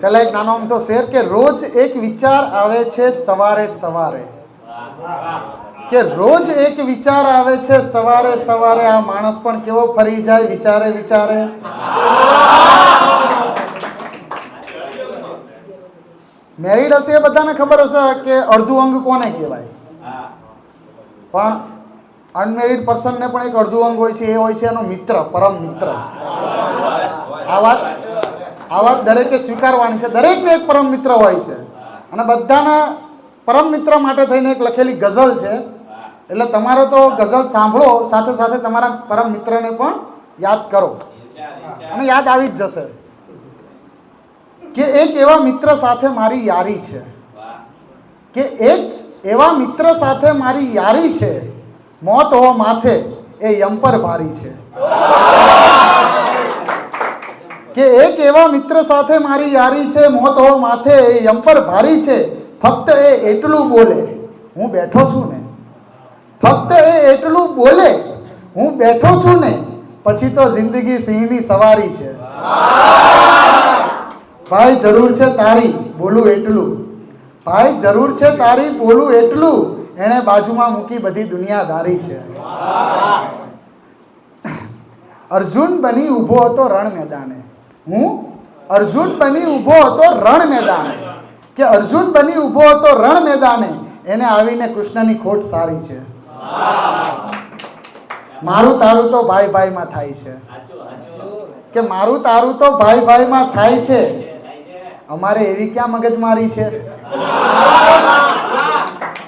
પેલા એક નાનો અમથો શેર કે રોજ એક વિચાર આવે છે સવારે સવારે, કે રોજ એક વિચાર આવે છે સવારે સવારે, આ માણસ પણ કેવો ફરી જાય વિચારે વિચારે. મેરિડ હશે એ બધાને ખબર હશે કે અડધું અંગ કોને કહેવાય, પણ અનમેરિડ પર્સનને પણ એક અડધું અંગ હોય છે, એ હોય છે એનો મિત્ર, પરમ મિત્ર. આ વાત દરેકે સ્વીકારવાની છે. દરેકને એક પરમ મિત્ર હોય છે અને બધાના પરમ મિત્ર માટે થઈને એક લખેલી ગઝલ છે. એટલે તમારે તો ગઝલ સાંભળો, સાથે સાથે તમારા પરમ મિત્રને પણ યાદ કરો અને યાદ આવી જ જશે કે એક એવા મિત્ર સાથે મારી યારી છે, કે એક એવા મિત્ર સાથે મારી યારી છે, મોત હો માથે એ યમ પર ભારી છે. કે એક એવા મિત્ર સાથે મારી યારી છે, મોત હો માથે એ યમ પર ભારી છે. ફક્ત એ એટલું બોલે હું બેઠો છું ને, ફક્ત એ એટલું બોલે હું બેઠો છું ને, પછી તો જિંદગી સિંહની સવારી છે. ભાઈ જરૂર છે તારી બોલું એટલું, ભાઈ જરૂર છે તારી બોલું એટલું, એણે બાજુમાં મૂકી બધી દુનિયાદારી છે. અર્જુન બની ઊભો હતો રણ મેદાને, હું અર્જુન બની ઊભો હતો રણ મેદાને, કે અર્જુન બની ઊભો હતો રણ મેદાને, એને આવીને કૃષ્ણની ખોટ સારી છે. મારું તારું તો ભાઈ ભાઈમાં થાય છે, કે મારું તારું તો ભાઈ ભાઈમાં થાય છે, અમારે એવી ક્યાં મગજમારી છે.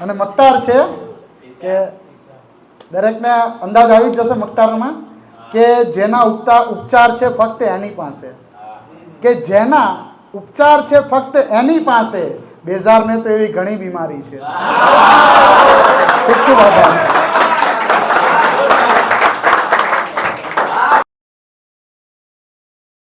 અને મક્તાર છે કે દરેકને અંદાજ આવી જ જશે મક્તારમાં, કે જેના ઉપચાર છે ફક્ત એની પાસે, કે જેના ઉપચાર છે ફક્ત એની પાસે, બેઝારને તો એવી ઘણી બીમારી છે. ખૂબ ખૂબ આભાર.